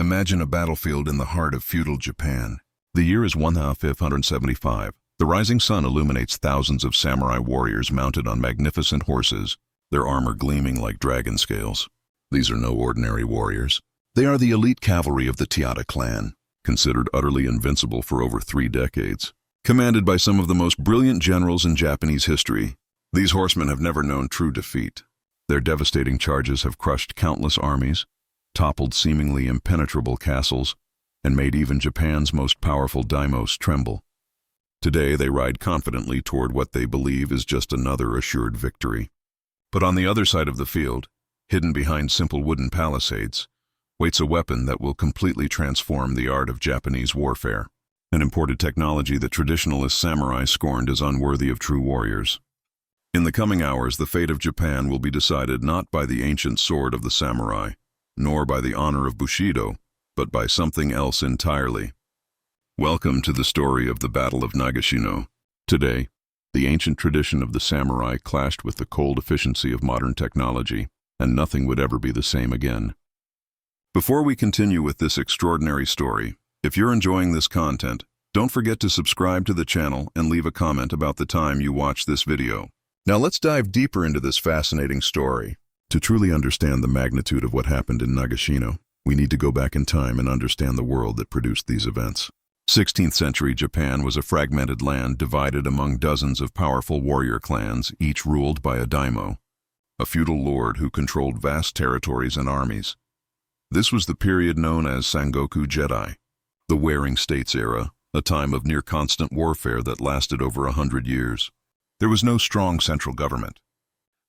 Imagine a battlefield in the heart of feudal Japan. The year is 1575. The rising sun illuminates thousands of samurai warriors mounted on magnificent horses, their armor gleaming like dragon scales. These are no ordinary warriors. They are the elite cavalry of the Taira clan, considered utterly invincible for over 3 decades. Commanded by some of the most brilliant generals in Japanese history, these horsemen have never known true defeat. Their devastating charges have crushed countless armies, toppled seemingly impenetrable castles, and made even Japan's most powerful daimyos tremble. Today they ride confidently toward what they believe is just another assured victory. But on the other side of the field, hidden behind simple wooden palisades, waits a weapon that will completely transform the art of Japanese warfare, an imported technology that traditionalist samurai scorned as unworthy of true warriors. In the coming hours, the fate of Japan will be decided not by the ancient sword of the samurai, nor by the honor of Bushido, but by something else entirely. Welcome to the story of the Battle of Nagashino. Today, the ancient tradition of the samurai clashed with the cold efficiency of modern technology, and nothing would ever be the same again. Before we continue with this extraordinary story, if you're enjoying this content, don't forget to subscribe to the channel and leave a comment about the time you watched this video. Now let's dive deeper into this fascinating story. To truly understand the magnitude of what happened in Nagashino, we need to go back in time and understand the world that produced these events. 16th century Japan was a fragmented land divided among dozens of powerful warrior clans, each ruled by a daimyo, a feudal lord who controlled vast territories and armies. This was the period known as Sangoku Jedi, the Warring States era, a time of near-constant warfare that lasted over 100 years. There was no strong central government.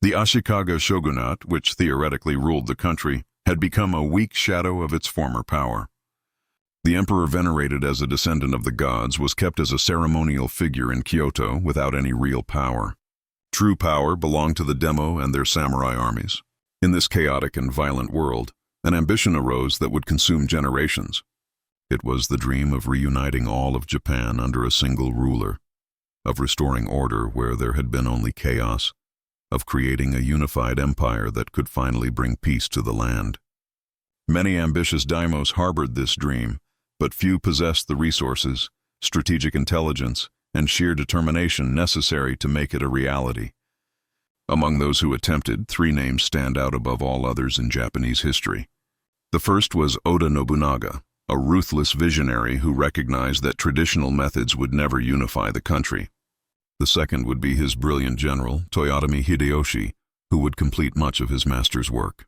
The Ashikaga shogunate, which theoretically ruled the country, had become a weak shadow of its former power. The emperor, venerated as a descendant of the gods, was kept as a ceremonial figure in Kyoto without any real power. True power belonged to the daimyo and their samurai armies. In this chaotic and violent world, an ambition arose that would consume generations. It was the dream of reuniting all of Japan under a single ruler, of restoring order where there had been only chaos, of creating a unified empire that could finally bring peace to the land. Many ambitious daimyos harbored this dream, but few possessed the resources, strategic intelligence, and sheer determination necessary to make it a reality. Among those who attempted, 3 names stand out above all others in Japanese history. The first was Oda Nobunaga, a ruthless visionary who recognized that traditional methods would never unify the country. The second would be his brilliant general, Toyotomi Hideyoshi, who would complete much of his master's work.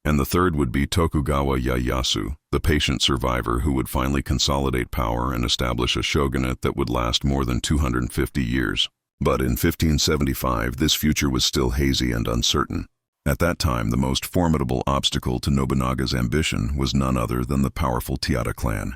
And the third would be Tokugawa Ieyasu, the patient survivor who would finally consolidate power and establish a shogunate that would last more than 250 years. But in 1575, this future was still hazy and uncertain. At that time, the most formidable obstacle to Nobunaga's ambition was none other than the powerful Taira clan.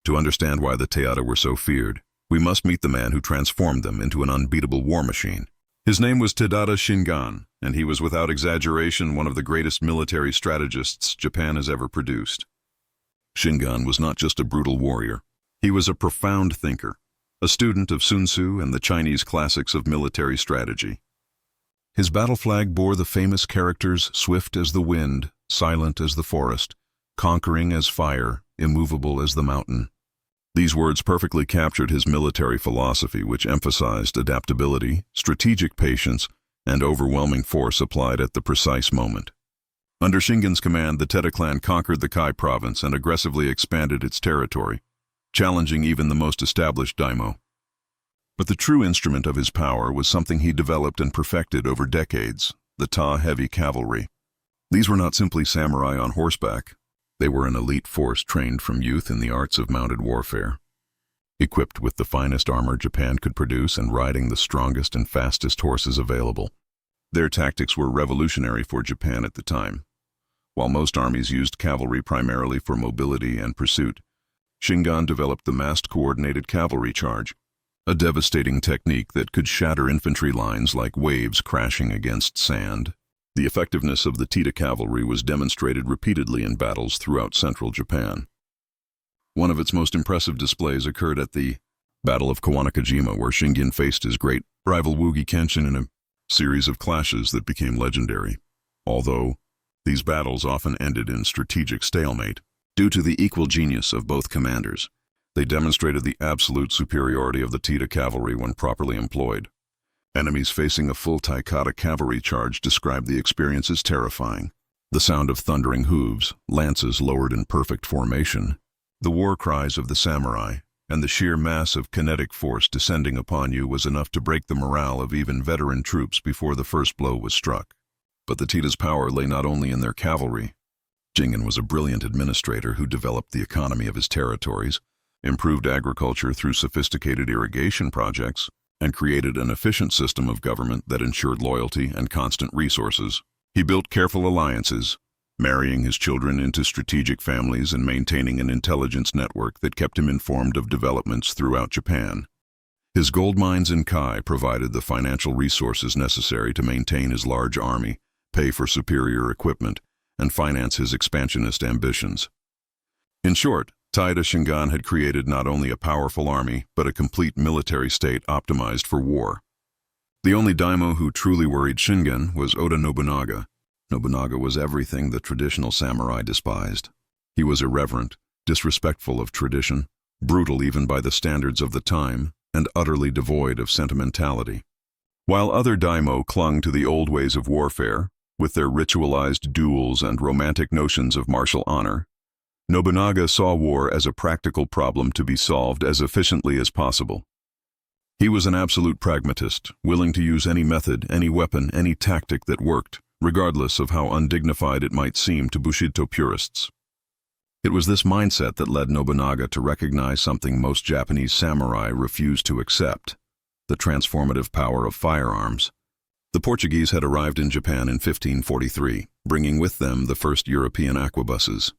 To understand why the Taira were so feared, we must meet the man who transformed them into an unbeatable war machine. His name was Tadada Shingon, and he was without exaggeration one of the greatest military strategists Japan has ever produced. Shingon was not just a brutal warrior. He was a profound thinker, a student of Sun Tzu and the Chinese classics of military strategy. His battle flag bore the famous characters swift as the wind, silent as the forest, conquering as fire, immovable as the mountain. These words perfectly captured his military philosophy, which emphasized adaptability, strategic patience, and overwhelming force applied at the precise moment. Under Shingon's command, the Taira clan conquered the Kai province and aggressively expanded its territory, challenging even the most established daimyo. But the true instrument of his power was something he developed and perfected over decades, the Ta heavy cavalry. These were not simply samurai on horseback. They were an elite force trained from youth in the arts of mounted warfare. Equipped with the finest armor Japan could produce and riding the strongest and fastest horses available. Their tactics were revolutionary for Japan at the time. While most armies used cavalry primarily for mobility and pursuit, Shingon developed the massed coordinated cavalry charge, a devastating technique that could shatter infantry lines like waves crashing against sand. The effectiveness of the Taira cavalry was demonstrated repeatedly in battles throughout central Japan. One of its most impressive displays occurred at the Battle of Kawanakajima, where Shingen faced his great rival Wugi Kenshin in a series of clashes that became legendary. Although these battles often ended in strategic stalemate, Due to the equal genius of both commanders, they demonstrated the absolute superiority of the Taita cavalry when properly employed. Enemies facing a full Taikata cavalry charge described the experience as terrifying. The sound of thundering hooves, lances lowered in perfect formation, the war cries of the samurai, and the sheer mass of kinetic force descending upon you was enough to break the morale of even veteran troops before the first blow was struck. But the Taita's power lay not only in their cavalry. Shingen was a brilliant administrator who developed the economy of his territories, improved agriculture through sophisticated irrigation projects, and created an efficient system of government that ensured loyalty and constant resources. He built careful alliances, marrying his children into strategic families and maintaining an intelligence network that kept him informed of developments throughout Japan. His gold mines in Kai provided the financial resources necessary to maintain his large army, pay for superior equipment, and finance his expansionist ambitions. In short, Taita Shingon had created not only a powerful army, but a complete military state optimized for war. The only daimyo who truly worried Shingen was Oda Nobunaga. Nobunaga was everything the traditional samurai despised. He was irreverent, disrespectful of tradition, brutal even by the standards of the time, and utterly devoid of sentimentality. While other daimyo clung to the old ways of warfare, with their ritualized duels and romantic notions of martial honor, Nobunaga saw war as a practical problem to be solved as efficiently as possible. He was an absolute pragmatist, willing to use any method, any weapon, any tactic that worked, regardless of how undignified it might seem to Bushido purists. It was this mindset that led Nobunaga to recognize something most Japanese samurai refused to accept: the transformative power of firearms. The Portuguese had arrived in Japan in 1543, bringing with them the first European arquebuses.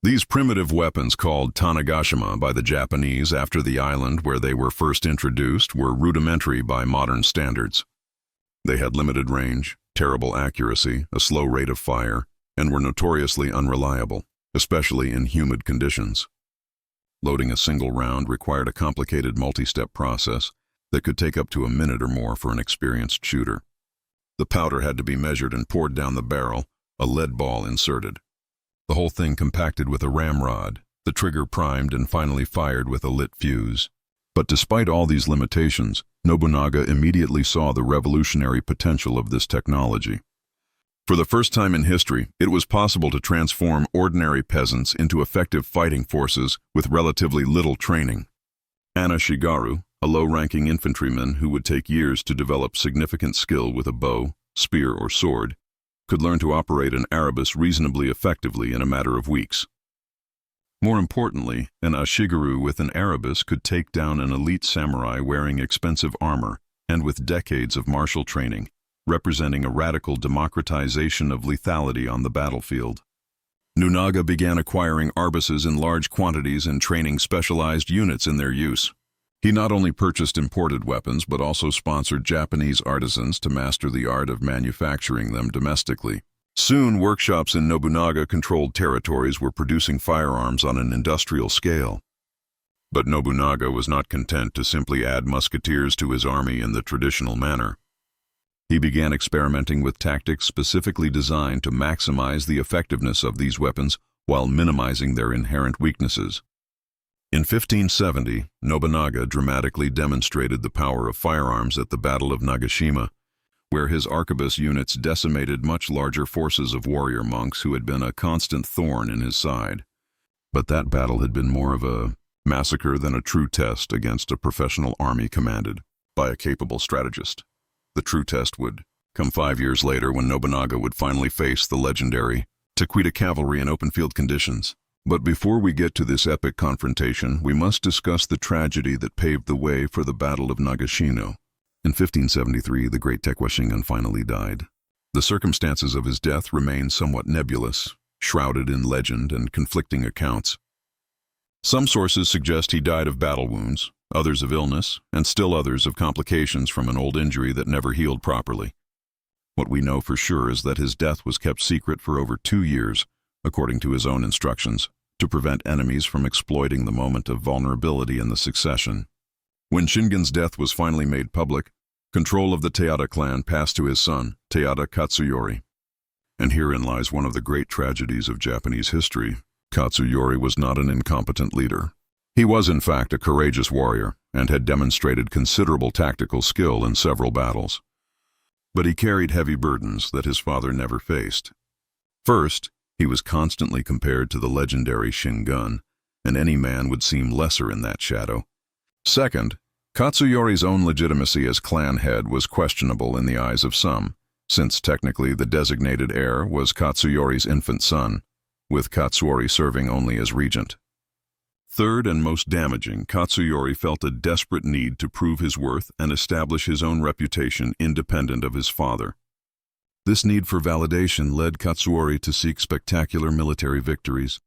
These primitive weapons, called tanagashima by the Japanese after the island where they were first introduced, were rudimentary by modern standards. They had limited range, terrible accuracy, a slow rate of fire, and were notoriously unreliable, especially in humid conditions. Loading a single round required a complicated multi-step process that could take up to a minute or more for an experienced shooter. The powder had to be measured and poured down the barrel, a lead ball inserted. The whole thing compacted with a ramrod, the trigger primed and finally fired with a lit fuse. But despite all these limitations, Nobunaga immediately saw the revolutionary potential of this technology. For the first time in history, it was possible to transform ordinary peasants into effective fighting forces with relatively little training. Anna Shigaru, a low-ranking infantryman who would take years to develop significant skill with a bow, spear, or sword, could learn to operate an arquebus reasonably effectively in a matter of weeks. More importantly, an Ashigaru with an arquebus could take down an elite samurai wearing expensive armor and with decades of martial training, representing a radical democratization of lethality on the battlefield. Nobunaga began acquiring arquebuses in large quantities and training specialized units in their use. He not only purchased imported weapons, but also sponsored Japanese artisans to master the art of manufacturing them domestically. Soon, workshops in Nobunaga-controlled territories were producing firearms on an industrial scale. But Nobunaga was not content to simply add musketeers to his army in the traditional manner. He began experimenting with tactics specifically designed to maximize the effectiveness of these weapons while minimizing their inherent weaknesses. In 1570, Nobunaga dramatically demonstrated the power of firearms at the Battle of Nagashima, where his arquebus units decimated much larger forces of warrior monks who had been a constant thorn in his side. But that battle had been more of a massacre than a true test against a professional army commanded by a capable strategist. The true test would come 5 years later when Nobunaga would finally face the legendary Taita cavalry in open field conditions. But before we get to this epic confrontation, we must discuss the tragedy that paved the way for the Battle of Nagashino. In 1573, the great Taita Shingon finally died. The circumstances of his death remain somewhat nebulous, shrouded in legend and conflicting accounts. Some sources suggest he died of battle wounds, others of illness, and still others of complications from an old injury that never healed properly. What we know for sure is that his death was kept secret for over 2 years, according to his own instructions, to prevent enemies from exploiting the moment of vulnerability in the succession. When Shingen's death was finally made public, control of the Taita clan passed to his son, Taita Katsuyori. And herein lies one of the great tragedies of Japanese history. Katsuyori was not an incompetent leader. He was in fact a courageous warrior and had demonstrated considerable tactical skill in several battles. But he carried heavy burdens that his father never faced. First, he was constantly compared to the legendary Shingun, and any man would seem lesser in that shadow. Second, Katsuyori's own legitimacy as clan head was questionable in the eyes of some, since technically the designated heir was Katsuyori's infant son, with Katsuyori serving only as regent. Third and most damaging, Katsuyori felt a desperate need to prove his worth and establish his own reputation independent of his father. This need for validation led Katsuyori to seek spectacular military victories,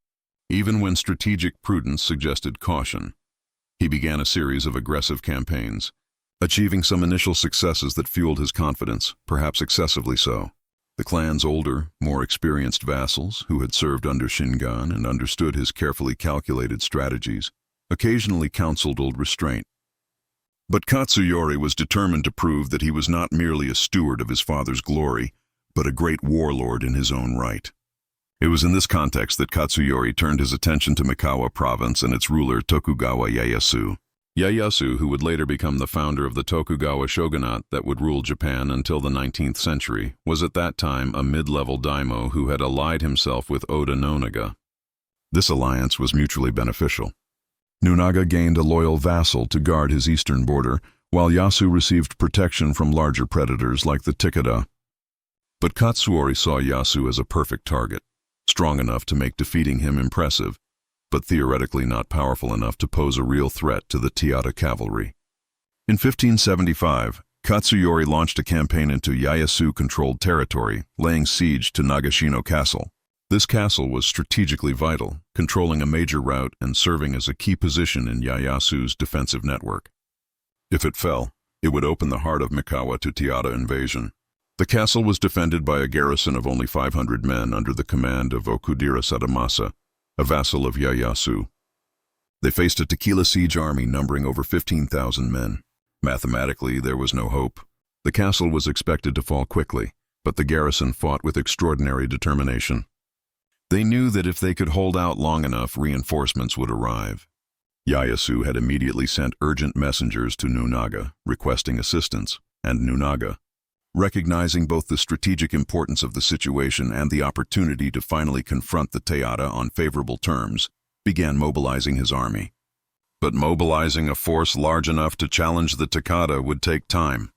even when strategic prudence suggested caution. He began a series of aggressive campaigns, achieving some initial successes that fueled his confidence, perhaps excessively so. The clan's older, more experienced vassals, who had served under Shingun and understood his carefully calculated strategies, occasionally counseled restraint. But Katsuyori was determined to prove that he was not merely a steward of his father's glory, but a great warlord in his own right. It was in this context that Katsuyori turned his attention to Mikawa province and its ruler Tokugawa Ieyasu. Ieyasu, who would later become the founder of the Tokugawa shogunate that would rule Japan until the 19th century, was at that time a mid-level daimyo who had allied himself with Oda Nobunaga. This alliance was mutually beneficial. Nobunaga gained a loyal vassal to guard his eastern border, while Ieyasu received protection from larger predators like the Takeda. But Katsuyori saw Ieyasu as a perfect target, strong enough to make defeating him impressive, but theoretically not powerful enough to pose a real threat to the Taira cavalry. In 1575, Katsuyori launched a campaign into Ieyasu-controlled territory, laying siege to Nagashino Castle. This castle was strategically vital, controlling a major route and serving as a key position in Ieyasu's defensive network. If it fell, it would open the heart of Mikawa to Taira invasion. The castle was defended by a garrison of only 500 men under the command of Okudira Sadamasa, a vassal of Ieyasu. They faced a tequila siege army numbering over 15,000 men. Mathematically, there was no hope. The castle was expected to fall quickly, but the garrison fought with extraordinary determination. They knew that if they could hold out long enough, reinforcements would arrive. Ieyasu had immediately sent urgent messengers to Nobunaga, requesting assistance, and Nobunaga, recognizing both the strategic importance of the situation and the opportunity to finally confront the Taira on favorable terms, began mobilizing his army. But mobilizing a force large enough to challenge the Takeda would take time,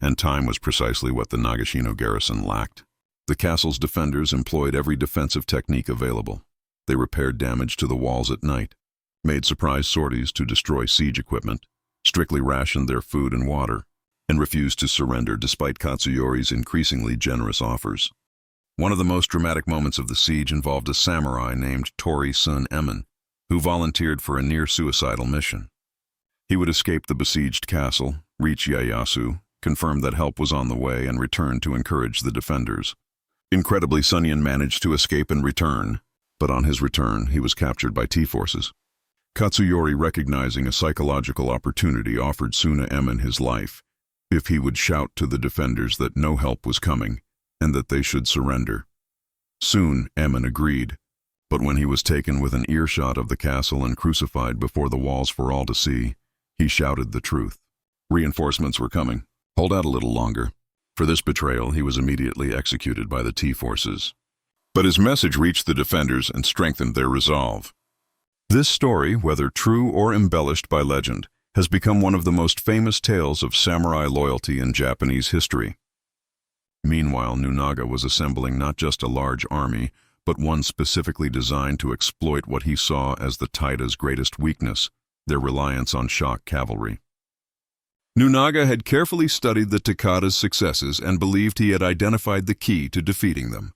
and time was precisely what the Nagashino garrison lacked. The castle's defenders employed every defensive technique available. They repaired damage to the walls at night, made surprise sorties to destroy siege equipment, strictly rationed their food and water, and refused to surrender despite Katsuyori's increasingly generous offers. One of the most dramatic moments of the siege involved a samurai named Tori Sun Emin, who volunteered for a near-suicidal mission. He would escape the besieged castle, reach Ieyasu, confirm that help was on the way, and return to encourage the defenders. Incredibly, Sunyan managed to escape and return, but on his return, he was captured by T-forces. Katsuyori, recognizing a psychological opportunity, offered Suna Emin his life if he would shout to the defenders that no help was coming and that they should surrender. Soon, Emin agreed, but when he was taken within earshot of the castle and crucified before the walls for all to see, he shouted the truth. Reinforcements were coming. Hold out a little longer. For this betrayal, he was immediately executed by the T-forces. But his message reached the defenders and strengthened their resolve. This story, whether true or embellished by legend, has become one of the most famous tales of samurai loyalty in Japanese history. Meanwhile, Nobunaga was assembling not just a large army, but one specifically designed to exploit what he saw as the Taida's greatest weakness, their reliance on shock cavalry. Nobunaga had carefully studied the Takeda's successes and believed he had identified the key to defeating them.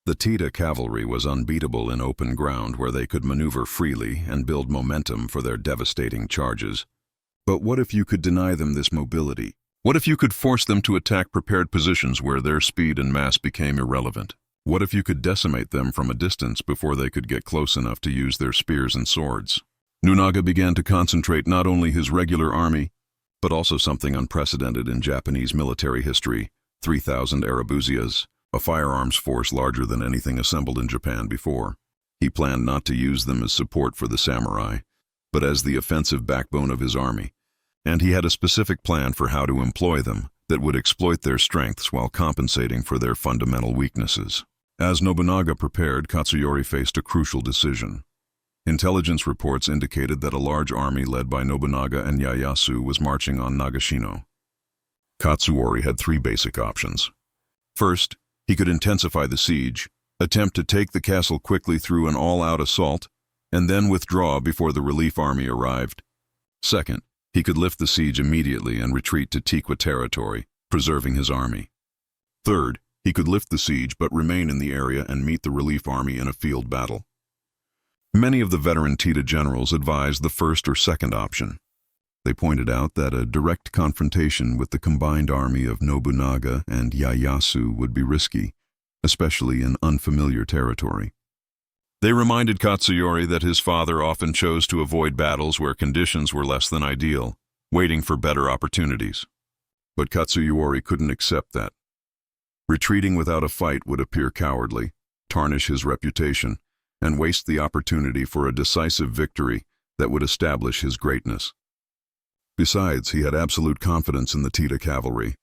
The Taira cavalry was unbeatable in open ground where they could maneuver freely and build momentum for their devastating charges. But what if you could deny them this mobility? What if you could force them to attack prepared positions where their speed and mass became irrelevant? What if you could decimate them from a distance before they could get close enough to use their spears and swords? Nobunaga began to concentrate not only his regular army, but also something unprecedented in Japanese military history, 3,000 arabuzas, a firearms force larger than anything assembled in Japan before. He planned not to use them as support for the samurai, but as the offensive backbone of his army, and he had a specific plan for how to employ them that would exploit their strengths while compensating for their fundamental weaknesses. As Nobunaga prepared, Katsuyori faced a crucial decision. Intelligence reports indicated that a large army led by Nobunaga and Ieyasu was marching on Nagashino. Katsuyori had three basic options. First, he could intensify the siege, attempt to take the castle quickly through an all-out assault, and then withdraw before the relief army arrived. Second, he could lift the siege immediately and retreat to Tikwa territory, preserving his army. Third, he could lift the siege but remain in the area and meet the relief army in a field battle. Many of the veteran Tita generals advised the first or second option. They pointed out that a direct confrontation with the combined army of Nobunaga and Ieyasu would be risky, especially in unfamiliar territory. They reminded Katsuyori that his father often chose to avoid battles where conditions were less than ideal, waiting for better opportunities. But Katsuyori couldn't accept that. Retreating without a fight would appear cowardly, tarnish his reputation, and waste the opportunity for a decisive victory that would establish his greatness. Besides, he had absolute confidence in the Tita cavalry.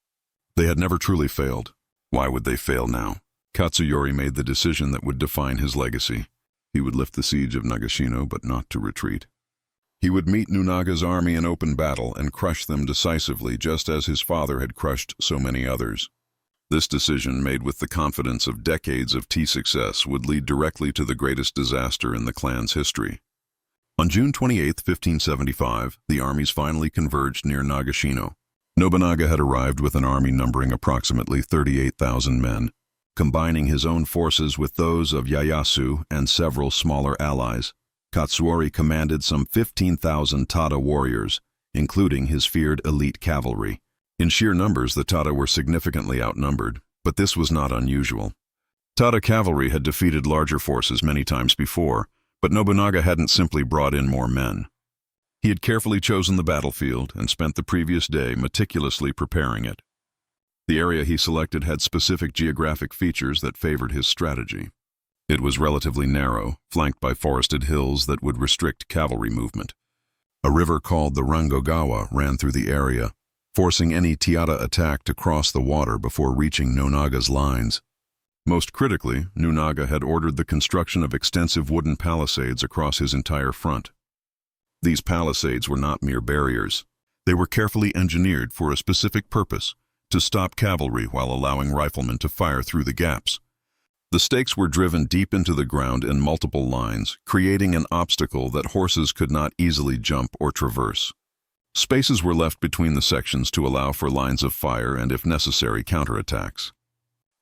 They had never truly failed. Why would they fail now? Katsuyori made the decision that would define his legacy. He would lift the siege of Nagashino, but not to retreat. He would meet Nunaga's army in open battle and crush them decisively, just as his father had crushed so many others. This decision, made with the confidence of decades of tea success, would lead directly to the greatest disaster in the clan's history. On June 28, 1575, the armies finally converged near Nagashino. Nobunaga had arrived with an army numbering approximately 38,000 men. Combining his own forces with those of Ieyasu and several smaller allies, Katsuyori commanded some 15,000 Tada warriors, including his feared elite cavalry. In sheer numbers, the Tada were significantly outnumbered, but this was not unusual. Tada cavalry had defeated larger forces many times before, but Nobunaga hadn't simply brought in more men. He had carefully chosen the battlefield and spent the previous day meticulously preparing it. The area he selected had specific geographic features that favored his strategy. It was relatively narrow, flanked by forested hills that would restrict cavalry movement. A river called the Rangogawa ran through the area, forcing any Tada attack to cross the water before reaching Nonaga's lines. Most critically, Nobunaga had ordered the construction of extensive wooden palisades across his entire front. These palisades were not mere barriers. They were carefully engineered for a specific purpose, to stop cavalry while allowing riflemen to fire through the gaps. The stakes were driven deep into the ground in multiple lines, creating an obstacle that horses could not easily jump or traverse. Spaces were left between the sections to allow for lines of fire and, if necessary, counterattacks.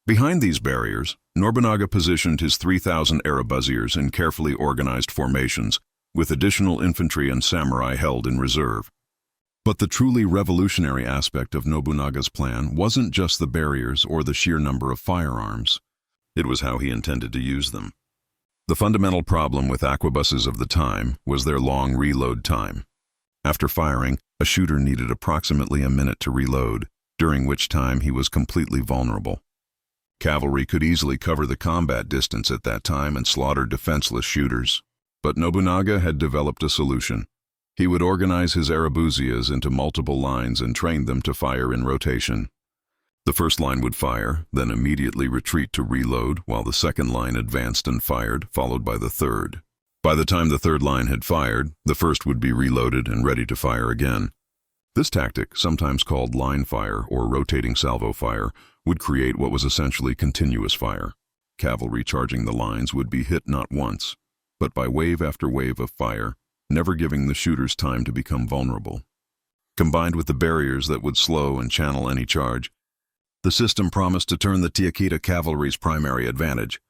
Behind these barriers, Nobunaga positioned his 3,000 Arabuziers in carefully organized formations, with additional infantry and samurai held in reserve. But the truly revolutionary aspect of Nobunaga's plan wasn't just the barriers or the sheer number of firearms. It was how he intended to use them. The fundamental problem with arquebuses of the time was their long reload time. After firing, a shooter needed approximately a minute to reload, during which time he was completely vulnerable. Cavalry could easily cover the combat distance at that time and slaughter defenseless shooters. But Nobunaga had developed a solution. He would organize his Arabuzias into multiple lines and train them to fire in rotation. The first line would fire, then immediately retreat to reload, while the second line advanced and fired, followed by the third. By the time the third line had fired, the first would be reloaded and ready to fire again. This tactic, sometimes called line fire or rotating salvo fire, would create what was essentially continuous fire. Cavalry charging the lines would be hit not once, but by wave after wave of fire, never giving the shooters time to become vulnerable. Combined with the barriers that would slow and channel any charge, the system promised to turn the Tiakita cavalry's primary advantage,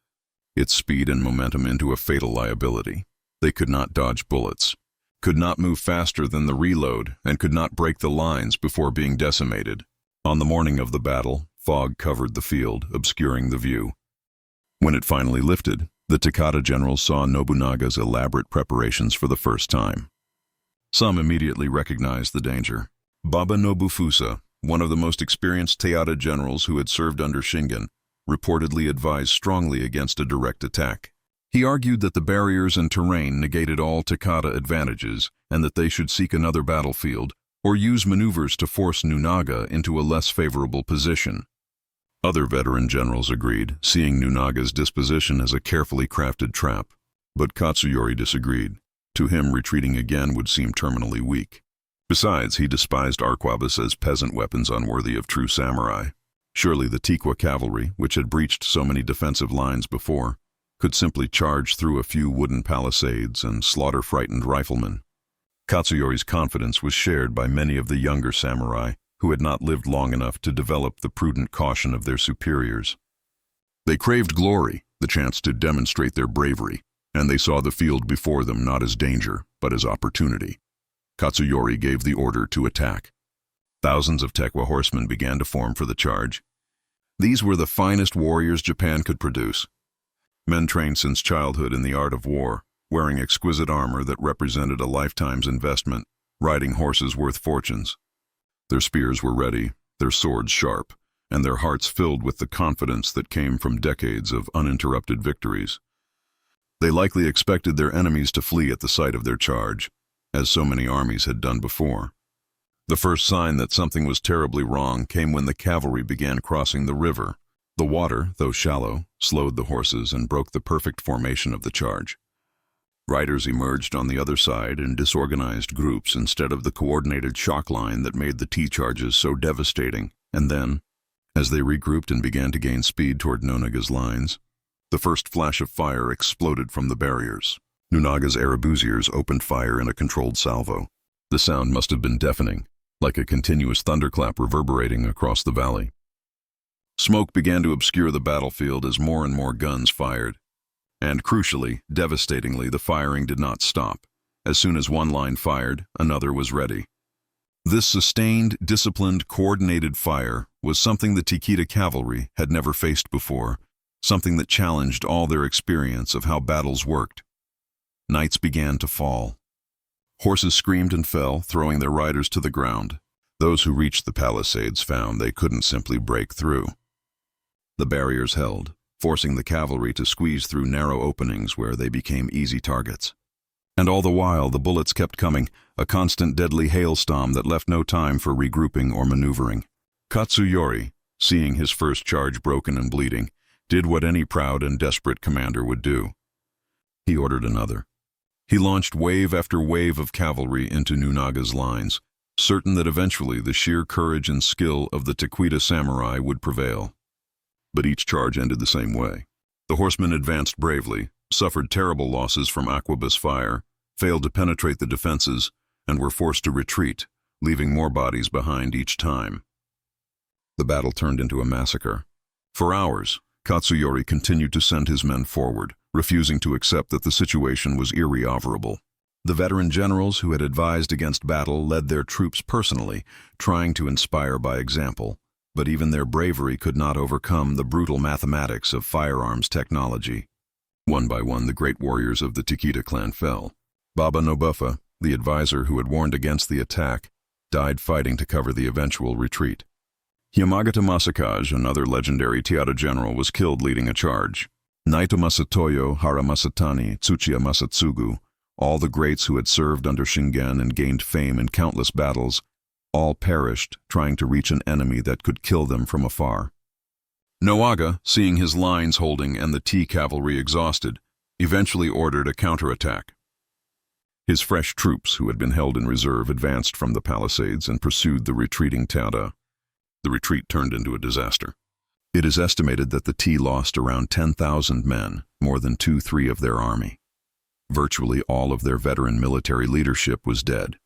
its speed and momentum, into a fatal liability. They could not dodge bullets, could not move faster than the reload, and could not break the lines before being decimated. On the morning of the battle, fog covered the field, obscuring the view. When it finally lifted, the Takata generals saw Nobunaga's elaborate preparations for the first time. Some immediately recognized the danger. Baba Nobufusa, one of the most experienced Taira generals who had served under Shingen, reportedly advised strongly against a direct attack. He argued that the barriers and terrain negated all Takata advantages and that they should seek another battlefield or use maneuvers to force Nobunaga into a less favorable position. Other veteran generals agreed, seeing Nobunaga's disposition as a carefully crafted trap. But Katsuyori disagreed. To him, retreating again would seem terminally weak. Besides, he despised arquebus as peasant weapons unworthy of true samurai. Surely the Tikwa cavalry, which had breached so many defensive lines before, could simply charge through a few wooden palisades and slaughter frightened riflemen. Katsuyori's confidence was shared by many of the younger samurai who had not lived long enough to develop the prudent caution of their superiors. They craved glory, the chance to demonstrate their bravery, and they saw the field before them not as danger, but as opportunity. Katsuyori gave the order to attack. Thousands of Tekwa horsemen began to form for the charge. These were the finest warriors Japan could produce. Men trained since childhood in the art of war, wearing exquisite armor that represented a lifetime's investment, riding horses worth fortunes. Their spears were ready, their swords sharp, and their hearts filled with the confidence that came from decades of uninterrupted victories. They likely expected their enemies to flee at the sight of their charge, as so many armies had done before. The first sign that something was terribly wrong came when the cavalry began crossing the river. The water, though shallow, slowed the horses and broke the perfect formation of the charge. Riders emerged on the other side in disorganized groups instead of the coordinated shock line that made the T-charges so devastating, and then, as they regrouped and began to gain speed toward Nobunaga's lines, the first flash of fire exploded from the barriers. Nobunaga's arquebusiers opened fire in a controlled salvo. The sound must have been deafening, like a continuous thunderclap reverberating across the valley. Smoke began to obscure the battlefield as more and more guns fired. And crucially, devastatingly, the firing did not stop. As soon as one line fired, another was ready. This sustained, disciplined, coordinated fire was something the Tikita cavalry had never faced before, something that challenged all their experience of how battles worked. Nights began to fall. Horses screamed and fell, throwing their riders to the ground. Those who reached the palisades found they couldn't simply break through. The barriers held, forcing the cavalry to squeeze through narrow openings where they became easy targets. And all the while, the bullets kept coming, a constant deadly hailstorm that left no time for regrouping or maneuvering. Katsuyori, seeing his first charge broken and bleeding, did what any proud and desperate commander would do. He ordered another. He launched wave after wave of cavalry into Nobunaga's lines, certain that eventually the sheer courage and skill of the Tikita samurai would prevail. But each charge ended the same way. The horsemen advanced bravely, suffered terrible losses from arquebus fire, failed to penetrate the defenses, and were forced to retreat, leaving more bodies behind each time. The battle turned into a massacre. For hours, Katsuyori continued to send his men forward, refusing to accept that the situation was irrecoverable. The veteran generals who had advised against battle led their troops personally, trying to inspire by example, but even their bravery could not overcome the brutal mathematics of firearms technology. One by one, the great warriors of the Tikita clan fell. Baba Nobufa, the advisor who had warned against the attack, died fighting to cover the eventual retreat. Yamagata Masakage, another legendary Taira general, was killed leading a charge. Naito Masatoyo, Hara Masatani, Tsuchiya Masatsugu, all the greats who had served under Shingen and gained fame in countless battles, all perished trying to reach an enemy that could kill them from afar. Nobunaga, seeing his lines holding and the T cavalry exhausted, eventually ordered a counterattack. His fresh troops, who had been held in reserve, advanced from the palisades and pursued the retreating Taira. The retreat turned into a disaster. It is estimated that the T lost around 10,000 men, more than 2/3 of their army. Virtually all of their veteran military leadership was dead.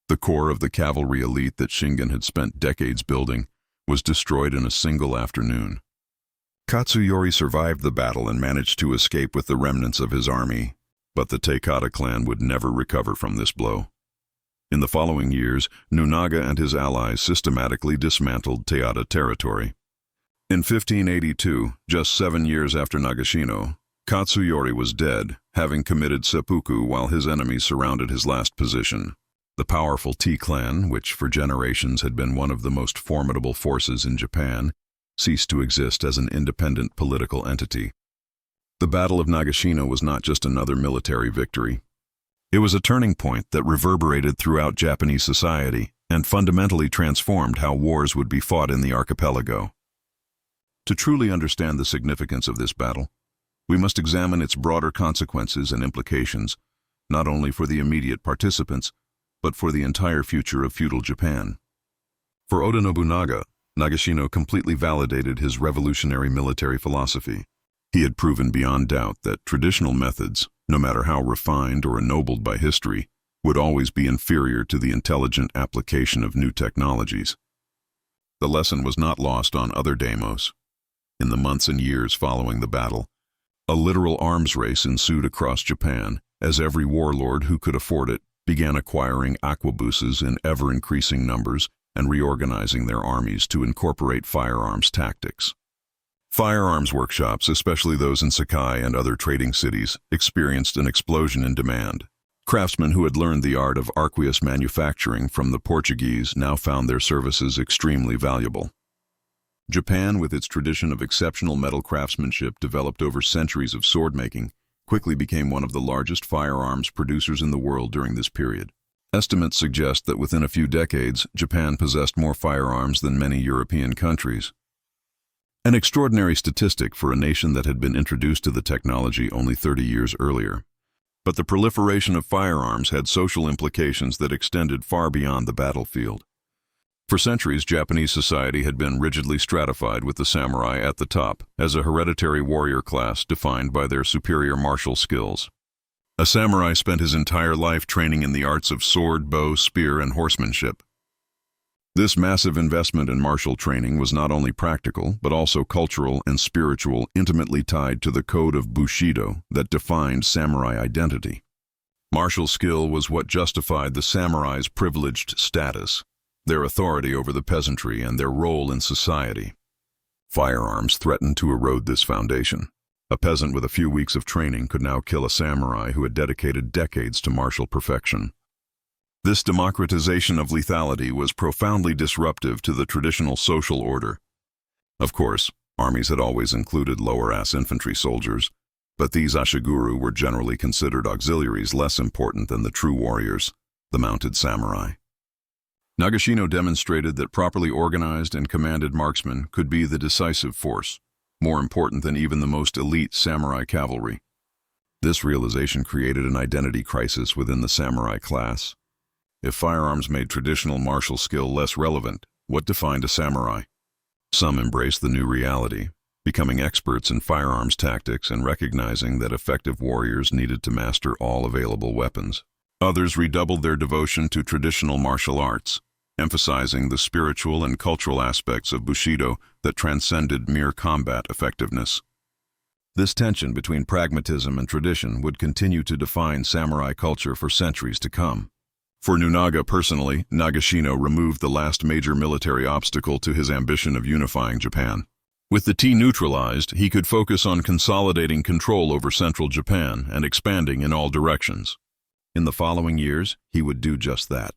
The core of the cavalry elite that Shingen had spent decades building was destroyed in a single afternoon. Katsuyori survived the battle and managed to escape with the remnants of his army, but the Takata clan would never recover from this blow. In the following years, Nobunaga and his allies systematically dismantled Taira territory. In 1582, just 7 years after Nagashino, Katsuyori was dead, having committed seppuku while his enemies surrounded his last position. The powerful T clan, which for generations had been one of the most formidable forces in Japan, ceased to exist as an independent political entity. The Battle of Nagashino was not just another military victory. It was a turning point that reverberated throughout Japanese society and fundamentally transformed how wars would be fought in the archipelago. To truly understand the significance of this battle, we must examine its broader consequences and implications, not only for the immediate participants, but for the entire future of feudal Japan. For Oda Nobunaga, Nagashino completely validated his revolutionary military philosophy. He had proven beyond doubt that traditional methods, no matter how refined or ennobled by history, would always be inferior to the intelligent application of new technologies. The lesson was not lost on other daimyos. In the months and years following the battle, a literal arms race ensued across Japan, as every warlord who could afford it began acquiring arquebuses in ever-increasing numbers and reorganizing their armies to incorporate firearms tactics. Firearms workshops, especially those in Sakai and other trading cities, experienced an explosion in demand. Craftsmen who had learned the art of arqueous manufacturing from the Portuguese now found their services extremely valuable. Japan, with its tradition of exceptional metal craftsmanship developed over centuries of sword-making, quickly became one of the largest firearms producers in the world during this period. Estimates suggest that within a few decades, Japan possessed more firearms than many European countries. An extraordinary statistic for a nation that had been introduced to the technology only 30 years earlier. But the proliferation of firearms had social implications that extended far beyond the battlefield. For centuries, Japanese society had been rigidly stratified with the samurai at the top, as a hereditary warrior class defined by their superior martial skills. A samurai spent his entire life training in the arts of sword, bow, spear, and horsemanship. This massive investment in martial training was not only practical, but also cultural and spiritual, intimately tied to the code of Bushido that defined samurai identity. Martial skill was what justified the samurai's privileged status, their authority over the peasantry, and their role in society. Firearms threatened to erode this foundation. A peasant with a few weeks of training could now kill a samurai who had dedicated decades to martial perfection. This democratization of lethality was profoundly disruptive to the traditional social order. Of course, armies had always included lower-ass infantry soldiers, but these ashiguru were generally considered auxiliaries less important than the true warriors, the mounted samurai. Nagashino demonstrated that properly organized and commanded marksmen could be the decisive force, more important than even the most elite samurai cavalry. This realization created an identity crisis within the samurai class. If firearms made traditional martial skill less relevant, what defined a samurai? Some embraced the new reality, becoming experts in firearms tactics and recognizing that effective warriors needed to master all available weapons. Others redoubled their devotion to traditional martial arts, emphasizing the spiritual and cultural aspects of Bushido that transcended mere combat effectiveness. This tension between pragmatism and tradition would continue to define samurai culture for centuries to come. For Nobunaga personally, Nagashino removed the last major military obstacle to his ambition of unifying Japan. With the tea neutralized, he could focus on consolidating control over central Japan and expanding in all directions. In the following years, he would do just that,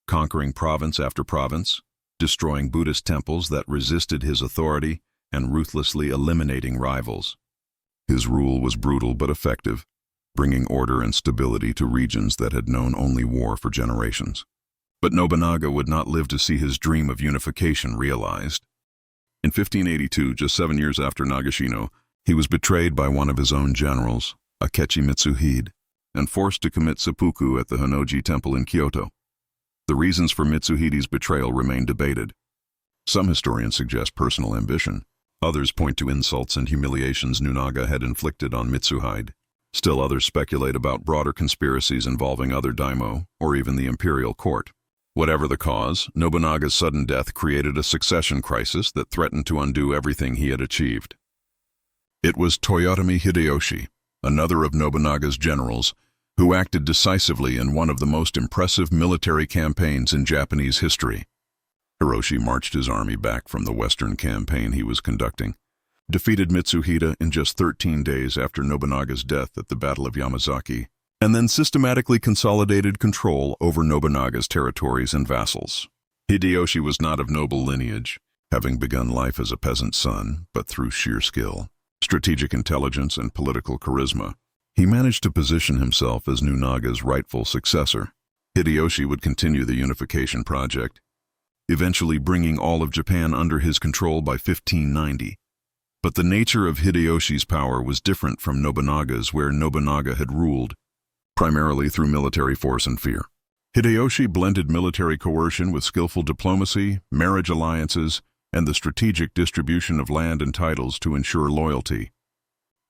conquering province after province, destroying Buddhist temples that resisted his authority, and ruthlessly eliminating rivals. His rule was brutal but effective, bringing order and stability to regions that had known only war for generations. But Nobunaga would not live to see his dream of unification realized. In 1582, just 7 years after Nagashino, he was betrayed by one of his own generals, Akechi Mitsuhide, and forced to commit seppuku at the Honnoji Temple in Kyoto. The reasons for Mitsuhide's betrayal remain debated. Some historians suggest personal ambition. Others point to insults and humiliations Nobunaga had inflicted on Mitsuhide. Still others speculate about broader conspiracies involving other daimyo, or even the imperial court. Whatever the cause, Nobunaga's sudden death created a succession crisis that threatened to undo everything he had achieved. It was Toyotomi Hideyoshi, another of Nobunaga's generals, who acted decisively in one of the most impressive military campaigns in Japanese history. Hiroshi marched his army back from the western campaign he was conducting, defeated Mitsuhide in just 13 days after Nobunaga's death at the Battle of Yamazaki, and then systematically consolidated control over Nobunaga's territories and vassals. Hideyoshi was not of noble lineage, having begun life as a peasant son, but through sheer skill, strategic intelligence, and political charisma. He managed to position himself as Nunaga's rightful successor. Hideyoshi would continue the unification project, eventually bringing all of Japan under his control by 1590. But the nature of Hideyoshi's power was different from Nobunaga's, where Nobunaga had ruled, primarily through military force and fear. Hideyoshi blended military coercion with skillful diplomacy, marriage alliances, and the strategic distribution of land and titles to ensure loyalty.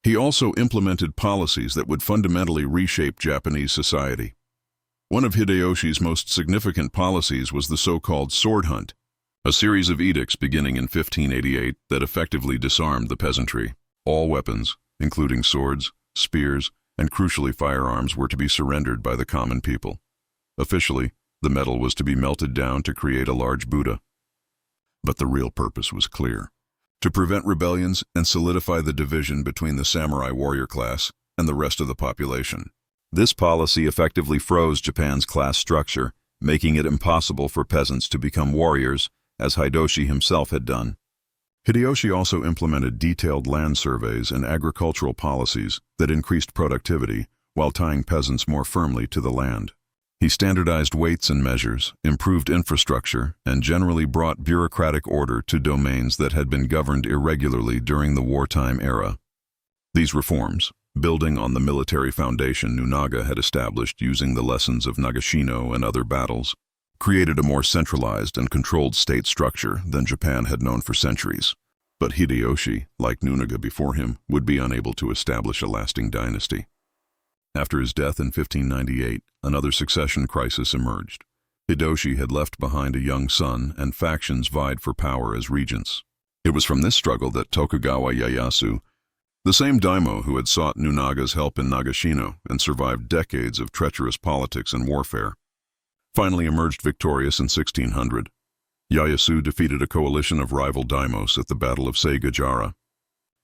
He also implemented policies that would fundamentally reshape Japanese society. One of Hideyoshi's most significant policies was the so-called sword hunt, a series of edicts beginning in 1588 that effectively disarmed the peasantry. All weapons, including swords, spears, and crucially firearms, were to be surrendered by the common people. Officially, the metal was to be melted down to create a large Buddha. But the real purpose was clear: to prevent rebellions and solidify the division between the samurai warrior class and the rest of the population. This policy effectively froze Japan's class structure, making it impossible for peasants to become warriors, as Hideyoshi himself had done. Hideyoshi also implemented detailed land surveys and agricultural policies that increased productivity while tying peasants more firmly to the land. He standardized weights and measures, improved infrastructure, and generally brought bureaucratic order to domains that had been governed irregularly during the wartime era. These reforms, building on the military foundation Nobunaga had established using the lessons of Nagashino and other battles, created a more centralized and controlled state structure than Japan had known for centuries. But Hideyoshi, like Nobunaga before him, would be unable to establish a lasting dynasty. After his death in 1598, another succession crisis emerged. Hideyoshi had left behind a young son, and factions vied for power as regents. It was from this struggle that Tokugawa Ieyasu, the same daimyo who had sought Nobunaga's help in Nagashino and survived decades of treacherous politics and warfare, finally emerged victorious in 1600. Ieyasu defeated a coalition of rival daimyos at the Battle of Seigajara,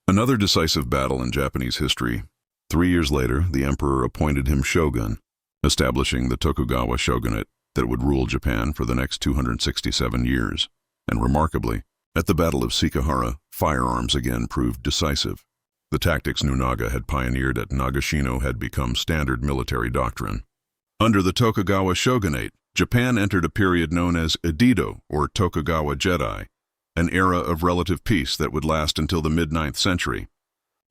another decisive battle in Japanese history. 3 years later, the emperor appointed him shogun, establishing the Tokugawa shogunate that would rule Japan for the next 267 years. And remarkably, at the Battle of Sekigahara, firearms again proved decisive. The tactics Nobunaga had pioneered at Nagashino had become standard military doctrine. Under the Tokugawa shogunate, Japan entered a period known as Edo, or Tokugawa Jedi, an era of relative peace that would last until the mid-9th century.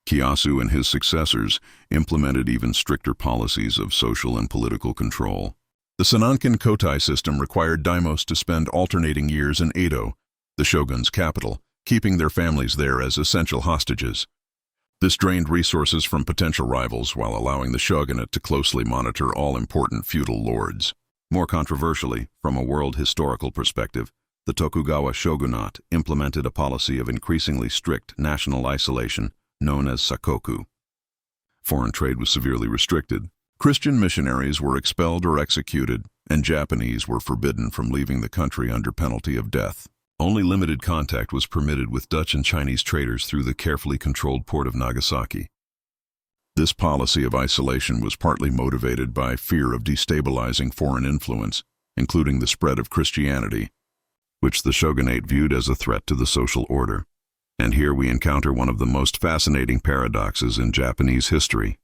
Ieyasu and his successors implemented even stricter policies of social and political control. The Senanken Kotai system required daimyos to spend alternating years in Edo, the shogun's capital, keeping their families there as essential hostages. This drained resources from potential rivals while allowing the shogunate to closely monitor all important feudal lords. More controversially, from a world historical perspective, the Tokugawa shogunate implemented a policy of increasingly strict national isolation known as sakoku. Foreign trade was severely restricted, Christian missionaries were expelled or executed, and Japanese were forbidden from leaving the country under penalty of death. Only limited contact was permitted with Dutch and Chinese traders through the carefully controlled port of Nagasaki. This policy of isolation was partly motivated by fear of destabilizing foreign influence, including the spread of Christianity, which the shogunate viewed as a threat to the social order. And here we encounter one of the most fascinating paradoxes in Japanese history.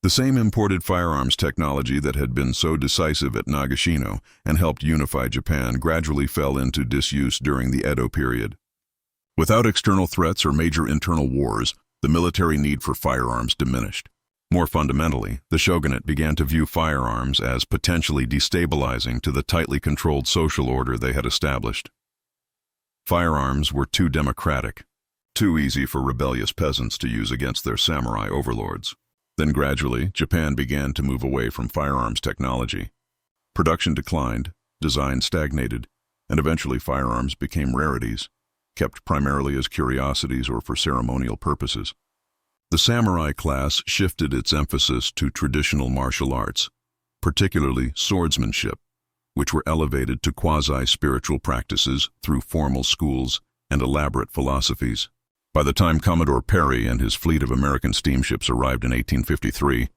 The same imported firearms technology that had been so decisive at Nagashino and helped unify Japan gradually fell into disuse during the Edo period. Without external threats or major internal wars, the military need for firearms diminished. More fundamentally, the shogunate began to view firearms as potentially destabilizing to the tightly controlled social order they had established. Firearms were too democratic, too easy for rebellious peasants to use against their samurai overlords. Then gradually, Japan began to move away from firearms technology. Production declined, design stagnated, and eventually firearms became rarities, kept primarily as curiosities or for ceremonial purposes. The samurai class shifted its emphasis to traditional martial arts, particularly swordsmanship, which were elevated to quasi-spiritual practices through formal schools and elaborate philosophies. By the time Commodore Perry and his fleet of American steamships arrived in 1853,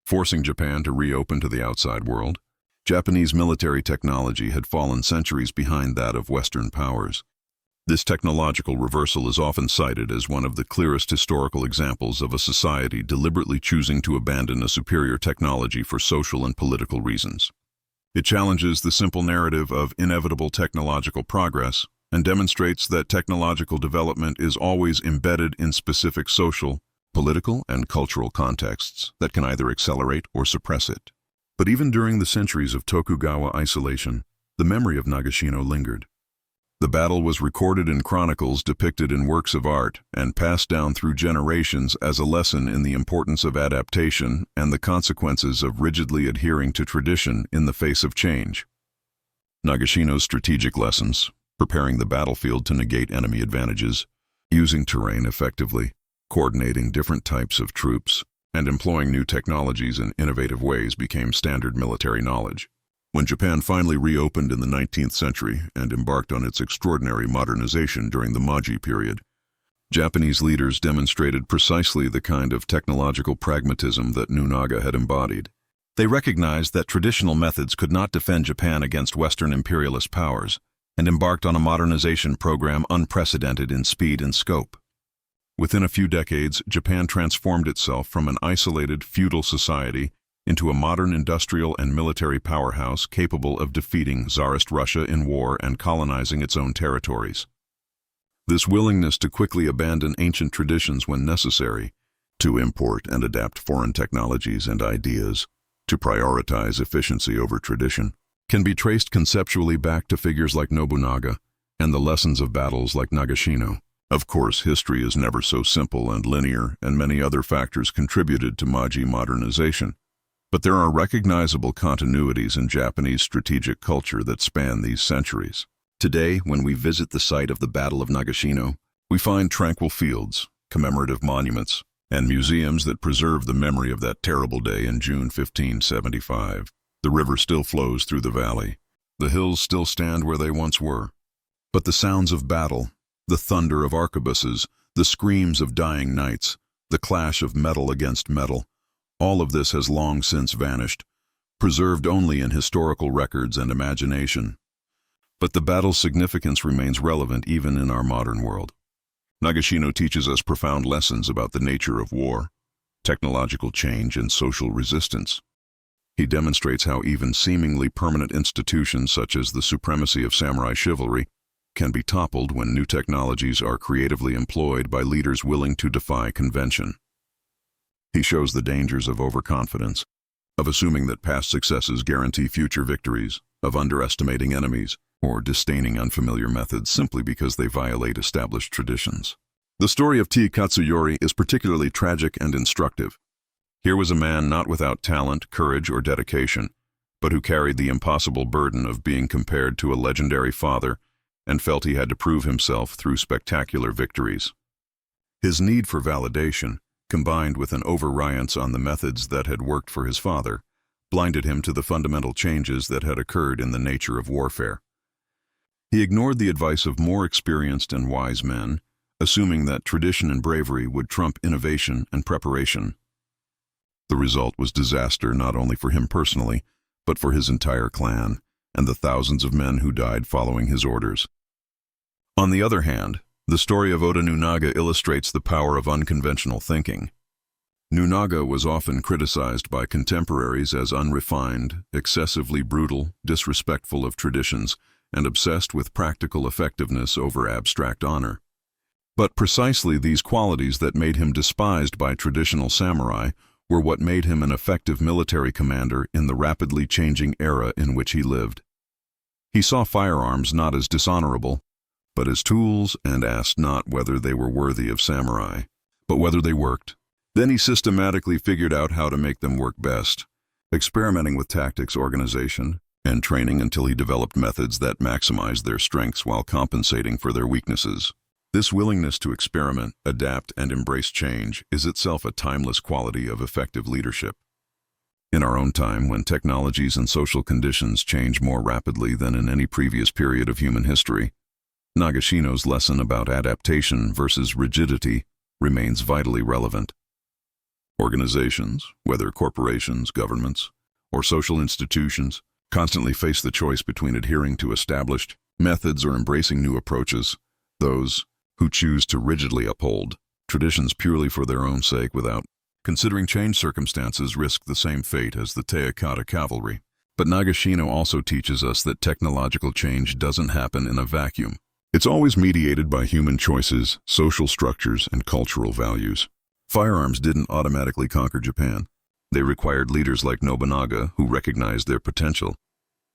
forcing Japan to reopen to the outside world, Japanese military technology had fallen centuries behind that of Western powers. This technological reversal is often cited as one of the clearest historical examples of a society deliberately choosing to abandon a superior technology for social and political reasons. It challenges the simple narrative of inevitable technological progress and demonstrates that technological development is always embedded in specific social, political, and cultural contexts that can either accelerate or suppress it. But even during the centuries of Tokugawa isolation, the memory of Nagashino lingered. The battle was recorded in chronicles, depicted in works of art, and passed down through generations as a lesson in the importance of adaptation and the consequences of rigidly adhering to tradition in the face of change. Nagashino's strategic lessons, preparing the battlefield to negate enemy advantages, using terrain effectively, coordinating different types of troops, and employing new technologies in innovative ways became standard military knowledge. When Japan finally reopened in the 19th century and embarked on its extraordinary modernization during the Meiji period, Japanese leaders demonstrated precisely the kind of technological pragmatism that Nobunaga had embodied. They recognized that traditional methods could not defend Japan against Western imperialist powers, and embarked on a modernization program unprecedented in speed and scope. Within a few decades, Japan transformed itself from an isolated, feudal society into a modern industrial and military powerhouse capable of defeating Tsarist Russia in war and colonizing its own territories. This willingness to quickly abandon ancient traditions when necessary, to import and adapt foreign technologies and ideas, to prioritize efficiency over tradition, can be traced conceptually back to figures like Nobunaga and the lessons of battles like Nagashino. Of course, history is never so simple and linear, and many other factors contributed to Meiji modernization. But there are recognizable continuities in Japanese strategic culture that span these centuries. Today, when we visit the site of the Battle of Nagashino, we find tranquil fields, commemorative monuments, and museums that preserve the memory of that terrible day in June 1575. The river still flows through the valley. The hills still stand where they once were. But the sounds of battle, the thunder of arquebuses, the screams of dying knights, the clash of metal against metal, all of this has long since vanished, preserved only in historical records and imagination. But the battle's significance remains relevant even in our modern world. Nagashino teaches us profound lessons about the nature of war, technological change, and social resistance. He demonstrates how even seemingly permanent institutions such as the supremacy of samurai chivalry can be toppled when new technologies are creatively employed by leaders willing to defy convention. He shows the dangers of overconfidence, of assuming that past successes guarantee future victories, of underestimating enemies, or disdaining unfamiliar methods simply because they violate established traditions. The story of T. Katsuyori is particularly tragic and instructive. Here was a man not without talent, courage, or dedication, but who carried the impossible burden of being compared to a legendary father and felt he had to prove himself through spectacular victories. His need for validation, combined with an over-reliance on the methods that had worked for his father, blinded him to the fundamental changes that had occurred in the nature of warfare. He ignored the advice of more experienced and wise men, assuming that tradition and bravery would trump innovation and preparation. The result was disaster not only for him personally, but for his entire clan and the thousands of men who died following his orders. On the other hand, the story of Oda Nobunaga illustrates the power of unconventional thinking. Nobunaga was often criticized by contemporaries as unrefined, excessively brutal, disrespectful of traditions, and obsessed with practical effectiveness over abstract honor. But precisely these qualities that made him despised by traditional samurai were what made him an effective military commander in the rapidly changing era in which he lived. He saw firearms not as dishonorable, but as tools, and asked not whether they were worthy of samurai, but whether they worked. Then he systematically figured out how to make them work best, experimenting with tactics, organization, and training until he developed methods that maximized their strengths while compensating for their weaknesses. This willingness to experiment, adapt, and embrace change is itself a timeless quality of effective leadership. In our own time, when technologies and social conditions change more rapidly than in any previous period of human history, Nagashino's lesson about adaptation versus rigidity remains vitally relevant. Organizations, whether corporations, governments, or social institutions, constantly face the choice between adhering to established methods or embracing new approaches, Those who choose to rigidly uphold traditions purely for their own sake without considering changed circumstances risk the same fate as the Teokata cavalry. But Nagashino also teaches us that technological change doesn't happen in a vacuum. It's always mediated by human choices, social structures, and cultural values. Firearms didn't automatically conquer Japan. They required leaders like Nobunaga who recognized their potential,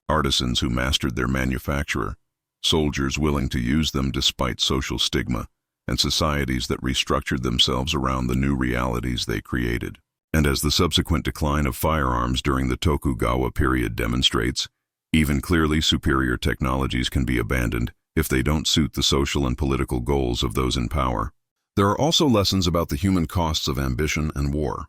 artisans who mastered their manufacture, soldiers willing to use them despite social stigma, and societies that restructured themselves around the new realities they created. And as the subsequent decline of firearms during the Tokugawa period demonstrates, even clearly superior technologies can be abandoned if they don't suit the social and political goals of those in power. There are also lessons about the human costs of ambition and war.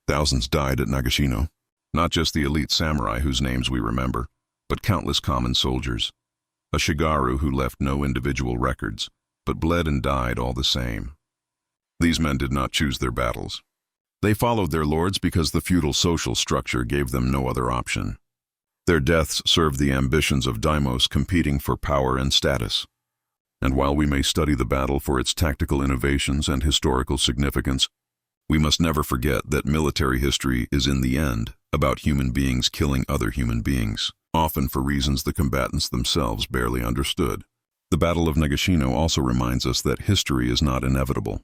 Thousands died at Nagashino, not just the elite samurai whose names we remember, but countless common soldiers. A Shigaru who left no individual records, but bled and died all the same. These men did not choose their battles. They followed their lords because the feudal social structure gave them no other option. Their deaths served the ambitions of daimyos competing for power and status. And while we may study the battle for its tactical innovations and historical significance, we must never forget that military history is in the end about human beings killing other human beings, often for reasons the combatants themselves barely understood. The Battle of Nagashino also reminds us that history is not inevitable.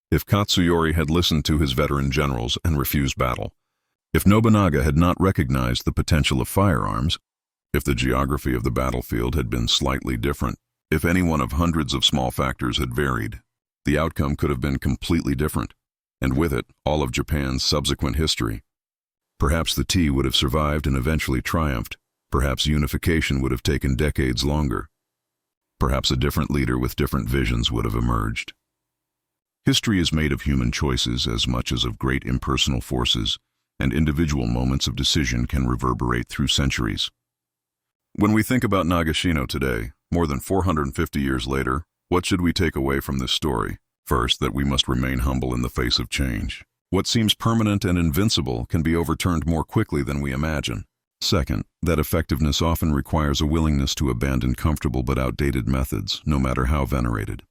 If Katsuyori had listened to his veteran generals and refused battle, if Nobunaga had not recognized the potential of firearms, if the geography of the battlefield had been slightly different, if any one of hundreds of small factors had varied, the outcome could have been completely different, and with it, all of Japan's subsequent history. Perhaps the tea would have survived and eventually triumphed. Perhaps unification would have taken decades longer. Perhaps a different leader with different visions would have emerged. History is made of human choices as much as of great impersonal forces, and individual moments of decision can reverberate through centuries. When we think about Nagashino today, more than 450 years later, what should we take away from this story? First, that we must remain humble in the face of change. What seems permanent and invincible can be overturned more quickly than we imagine. Second, that effectiveness often requires a willingness to abandon comfortable but outdated methods, no matter how venerated.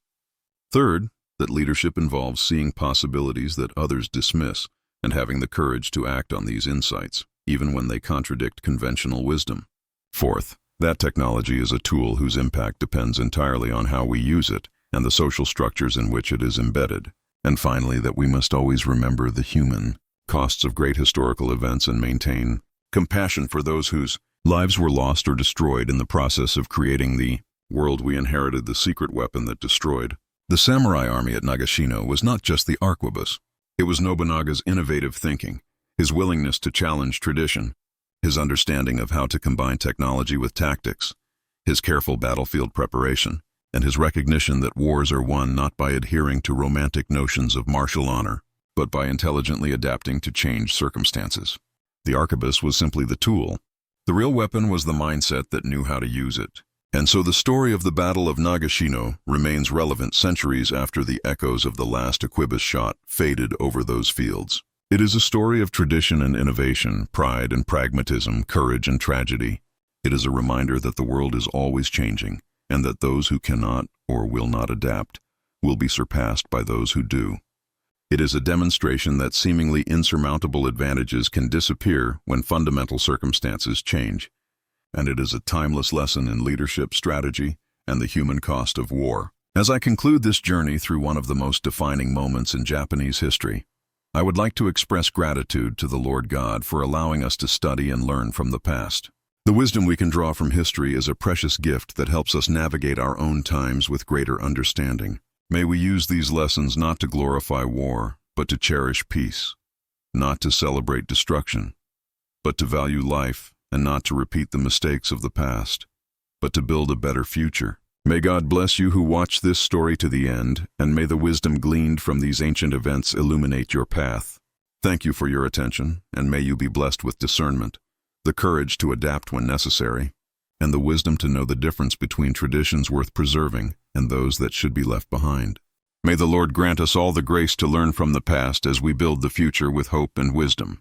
Third, that leadership involves seeing possibilities that others dismiss and having the courage to act on these insights, even when they contradict conventional wisdom. Fourth, that technology is a tool whose impact depends entirely on how we use it and the social structures in which it is embedded. And finally, that we must always remember the human costs of great historical events and maintain compassion for those whose lives were lost or destroyed in the process of creating the world we inherited, the secret weapon that destroyed. The samurai army at Nagashino was not just the arquebus. It was Nobunaga's innovative thinking, his willingness to challenge tradition, his understanding of how to combine technology with tactics, his careful battlefield preparation, and his recognition that wars are won not by adhering to romantic notions of martial honor, but by intelligently adapting to changed circumstances. The arquebus was simply the tool. The real weapon was the mindset that knew how to use it. And so the story of the Battle of Nagashino remains relevant centuries after the echoes of the last arquebus shot faded over those fields. It is a story of tradition and innovation, pride and pragmatism, courage and tragedy. It is a reminder that the world is always changing, and that those who cannot or will not adapt will be surpassed by those who do. It is a demonstration that seemingly insurmountable advantages can disappear when fundamental circumstances change. And it is a timeless lesson in leadership, strategy, and the human cost of war. As I conclude this journey through one of the most defining moments in Japanese history, I would like to express gratitude to the Lord God for allowing us to study and learn from the past. The wisdom we can draw from history is a precious gift that helps us navigate our own times with greater understanding. May we use these lessons not to glorify war, but to cherish peace, not to celebrate destruction, but to value life, and not to repeat the mistakes of the past, but to build a better future. May God bless you who watch this story to the end, and may the wisdom gleaned from these ancient events illuminate your path. Thank you for your attention, and may you be blessed with discernment, the courage to adapt when necessary, and the wisdom to know the difference between traditions worth preserving and those that should be left behind. May the Lord grant us all the grace to learn from the past as we build the future with hope and wisdom.